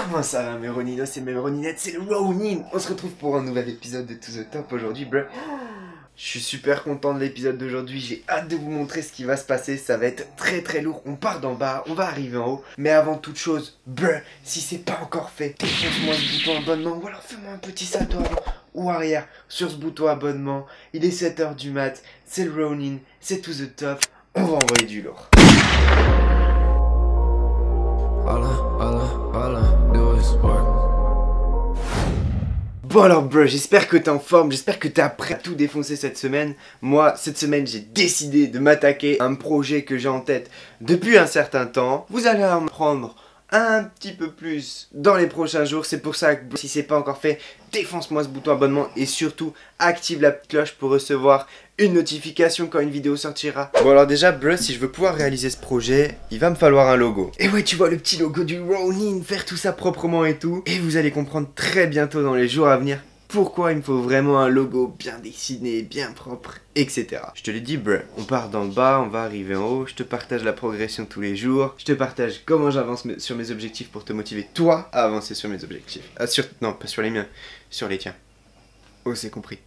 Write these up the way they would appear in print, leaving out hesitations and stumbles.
Comment ça va mes Roninos et mes Roninettes, c'est le Ronin. On se retrouve pour un nouvel épisode de To The Top aujourd'hui, bruh. Je suis super content de l'épisode d'aujourd'hui, j'ai hâte de vous montrer ce qui va se passer, ça va être très lourd. On part d'en bas, on va arriver en haut, mais avant toute chose, bruh, si c'est pas encore fait, défonce-moi ce bouton abonnement ou alors fais-moi un petit salto avant ou arrière sur ce bouton abonnement. Il est 7h du mat, c'est le Ronin, c'est To The Top, on va envoyer du lourd. Bon alors bro, j'espère que t'es en forme, j'espère que t'es prêt à tout défoncer cette semaine. Moi, cette semaine, j'ai décidé de m'attaquer à un projet que j'ai en tête depuis un certain temps. Vous allez en prendre un petit peu plus dans les prochains jours. C'est pour ça que si c'est pas encore fait, défonce-moi ce bouton abonnement et surtout active la petite cloche pour recevoir une notification quand une vidéo sortira. Bon alors déjà bro, si je veux pouvoir réaliser ce projet, il va me falloir un logo. Et ouais, tu vois le petit logo du Ronin, faire tout ça proprement et tout. Et vous allez comprendre très bientôt dans les jours à venir pourquoi il me faut vraiment un logo bien dessiné, bien propre, etc. Je te l'ai dit bro, on part d'en bas, on va arriver en haut, je te partage la progression tous les jours, je te partage comment j'avance sur mes objectifs pour te motiver toi à avancer sur mes objectifs. Non, pas sur les miens, sur les tiens. Oh, c'est compris.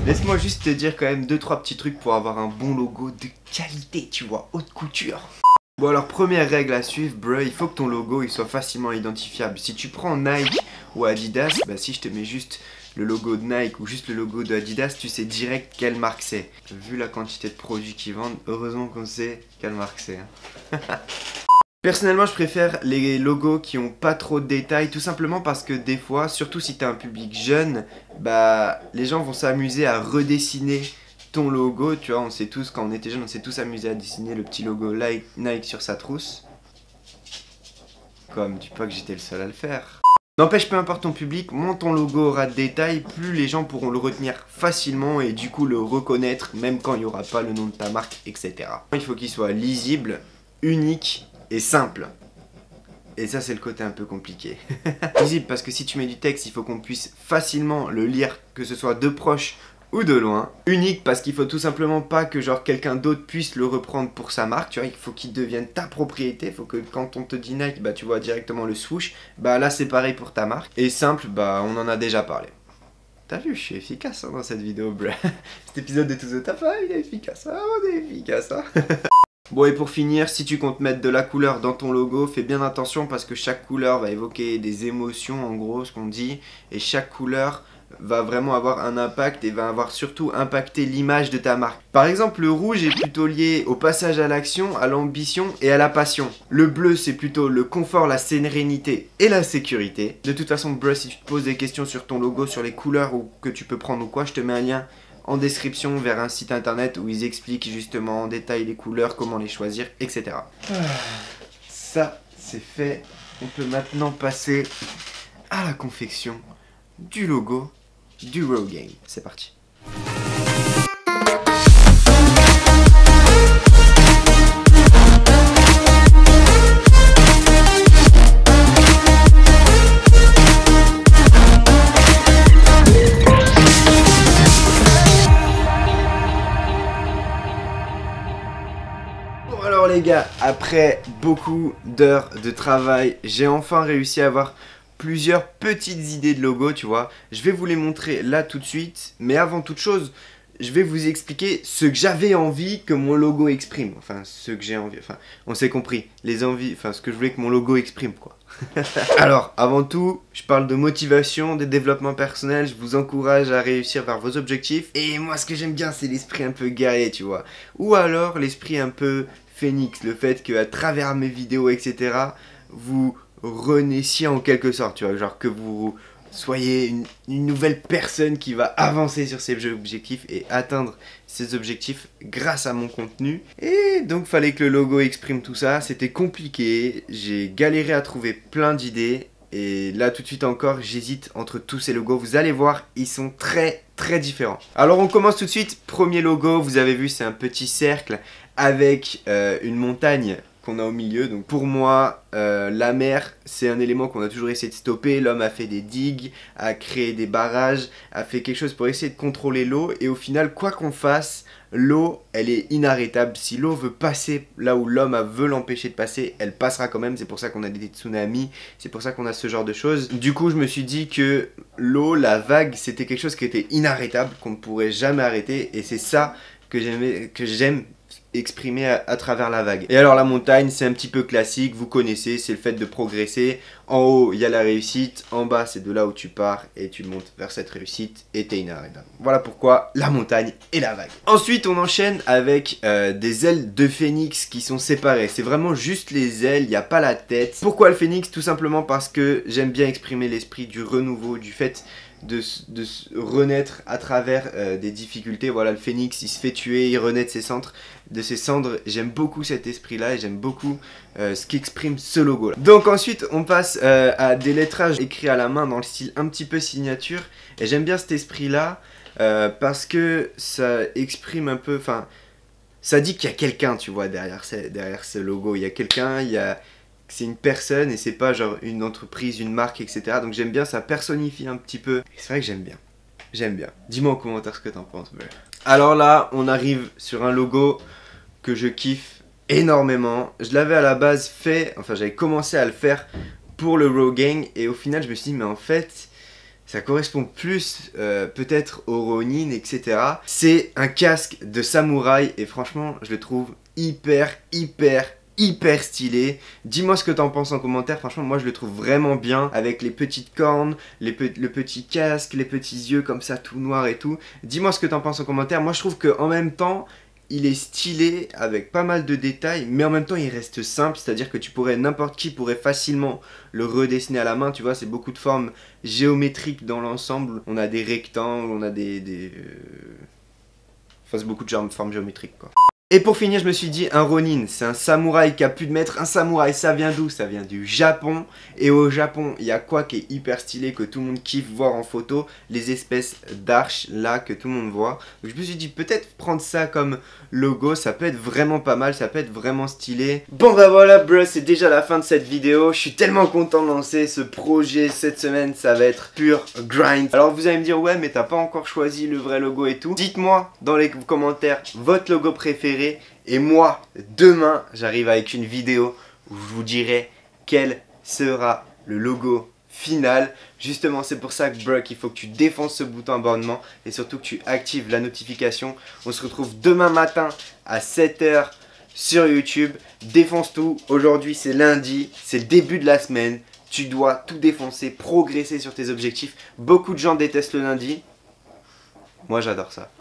Laisse-moi juste te dire quand même 2-3 petits trucs pour avoir un bon logo de qualité, tu vois, haute couture. Bon alors, première règle à suivre, bro, il faut que ton logo il soit facilement identifiable. Si tu prends Nike ou Adidas, bah si je te mets juste le logo de Nike ou juste le logo de Adidas, tu sais direct quelle marque c'est. Vu la quantité de produits qu'ils vendent, heureusement qu'on sait quelle marque c'est. Hein. Personnellement, je préfère les logos qui ont pas trop de détails, tout simplement parce que des fois, surtout si t'as un public jeune, bah les gens vont s'amuser à redessiner ton logo, tu vois, on sait tous, quand on était jeune, on s'est tous amusés à dessiner le petit logo Nike sur sa trousse. Comme, dis pas que j'étais le seul à le faire. N'empêche, peu importe ton public, moins ton logo aura de détails, plus les gens pourront le retenir facilement et du coup le reconnaître, même quand il n'y aura pas le nom de ta marque, etc. Il faut qu'il soit lisible, unique et simple. Et ça c'est le côté un peu compliqué. Lisible parce que si tu mets du texte, il faut qu'on puisse facilement le lire, que ce soit de proche ou de loin. Unique parce qu'il faut tout simplement pas que genre quelqu'un d'autre puisse le reprendre pour sa marque, tu vois, il faut qu'il devienne ta propriété, il faut que quand on te dit Nike, bah tu vois directement le swoosh, bah là c'est pareil pour ta marque. Et simple, bah on en a déjà parlé. T'as vu, je suis efficace hein, dans cette vidéo, bro. Cet épisode de To The Top, il est efficace, hein, on est efficace, hein. Bon et pour finir, si tu comptes mettre de la couleur dans ton logo, fais bien attention parce que chaque couleur va évoquer des émotions en gros, ce qu'on dit, et chaque couleur va vraiment avoir un impact et va avoir surtout impacté l'image de ta marque. Par exemple, le rouge est plutôt lié au passage à l'action, à l'ambition et à la passion. Le bleu, c'est plutôt le confort, la sérénité et la sécurité. De toute façon, bro, si tu te poses des questions sur ton logo, sur les couleurs ou que tu peux prendre ou quoi, je te mets un lien en description vers un site internet où ils expliquent justement en détail les couleurs, comment les choisir, etc. Ça, c'est fait. On peut maintenant passer à la confection du logo du Ronin. C'est parti. Bon alors les gars, après beaucoup d'heures de travail, j'ai enfin réussi à avoir plusieurs petites idées de logo, tu vois. Je vais vous les montrer là tout de suite, mais avant toute chose, je vais vous expliquer ce que j'avais envie que mon logo exprime. Enfin, ce que j'ai envie, enfin, on s'est compris, les envies, enfin, ce que je voulais que mon logo exprime, quoi. Alors, avant tout, je parle de motivation, de développement personnel, je vous encourage à réussir vers vos objectifs. Et moi, ce que j'aime bien, c'est l'esprit un peu guerrier, tu vois. Ou alors, l'esprit un peu phénix, le fait qu'à travers mes vidéos, etc., vous renaissiez en quelque sorte, tu vois, genre que vous soyez une nouvelle personne qui va avancer sur ses objectifs et atteindre ses objectifs grâce à mon contenu. Et donc fallait que le logo exprime tout ça, c'était compliqué, j'ai galéré à trouver plein d'idées et là tout de suite encore j'hésite entre tous ces logos, vous allez voir ils sont très différents. Alors on commence tout de suite, premier logo, vous avez vu c'est un petit cercle avec une montagne qu'on a au milieu. Donc pour moi, la mer, c'est un élément qu'on a toujours essayé de stopper. L'homme a fait des digues, a créé des barrages, a fait quelque chose pour essayer de contrôler l'eau. Et au final, quoi qu'on fasse, l'eau, elle est inarrêtable. Si l'eau veut passer là où l'homme veut l'empêcher de passer, elle passera quand même. C'est pour ça qu'on a des tsunamis, c'est pour ça qu'on a ce genre de choses. Du coup, je me suis dit que l'eau, la vague, c'était quelque chose qui était inarrêtable, qu'on ne pourrait jamais arrêter. Et c'est ça que j'aime exprimer à travers la vague. Et alors la montagne, c'est un petit peu classique, vous connaissez, c'est le fait de progresser. En haut, il y a la réussite, en bas, c'est de là où tu pars et tu montes vers cette réussite et t'es inarrêtable. Voilà pourquoi la montagne et la vague. Ensuite, on enchaîne avec des ailes de phénix qui sont séparées. C'est vraiment juste les ailes, il n'y a pas la tête. Pourquoi le phénix? Tout simplement parce que j'aime bien exprimer l'esprit du renouveau, du fait de renaître à travers des difficultés. Voilà, le phénix, il se fait tuer, il renaît de ses cendres. J'aime beaucoup cet esprit-là et j'aime beaucoup ce qu'exprime ce logo-là. Donc ensuite, on passe à des lettrages écrits à la main dans le style un petit peu signature. Et j'aime bien cet esprit-là parce que ça exprime un peu... Enfin, ça dit qu'il y a quelqu'un, tu vois, derrière ce logo. Il y a quelqu'un, c'est une personne et c'est pas genre une entreprise, une marque, etc. Donc j'aime bien, ça personnifie un petit peu. Et c'est vrai que j'aime bien. J'aime bien. Dis-moi en commentaire ce que t'en penses. Alors là, on arrive sur un logo que je kiffe énormément. Je l'avais à la base fait, enfin j'avais commencé à le faire pour le Raw Gang. Et au final, je me suis dit, mais en fait, ça correspond plus peut-être au Ronin, etc. C'est un casque de samouraï et franchement, je le trouve hyper stylé. Dis-moi ce que t'en penses en commentaire. Franchement, moi je le trouve vraiment bien avec les petites cornes, le petit casque, les petits yeux comme ça tout noirs et tout. Dis-moi ce que t'en penses en commentaire. Moi je trouve qu'en même temps, il est stylé avec pas mal de détails, mais en même temps il reste simple, c'est-à-dire que n'importe qui pourrait facilement le redessiner à la main, tu vois, c'est beaucoup de formes géométriques dans l'ensemble. On a des rectangles, on a enfin c'est beaucoup de formes géométriques quoi. Et pour finir, je me suis dit, un Ronin, c'est un samouraï qui a pu de maître. Un samouraï, ça vient d'où? Ça vient du Japon. Et au Japon, il y a quoi qui est hyper stylé, que tout le monde kiffe voir en photo? Les espèces d'arches, là, que tout le monde voit. Donc je me suis dit, peut-être prendre ça comme logo, ça peut être vraiment pas mal, ça peut être vraiment stylé. Bon bah voilà, bro, c'est déjà la fin de cette vidéo. Je suis tellement content de lancer ce projet cette semaine, ça va être pur grind. Alors vous allez me dire, ouais, mais t'as pas encore choisi le vrai logo et tout. Dites-moi dans les commentaires votre logo préféré. Et moi, demain, j'arrive avec une vidéo où je vous dirai quel sera le logo final. Justement, c'est pour ça que, Brock, il faut que tu défonces ce bouton abonnement et surtout que tu actives la notification. On se retrouve demain matin à 7 h sur YouTube. Défonce tout. Aujourd'hui, c'est lundi, c'est le début de la semaine. Tu dois tout défoncer, progresser sur tes objectifs. Beaucoup de gens détestent le lundi. Moi, j'adore ça.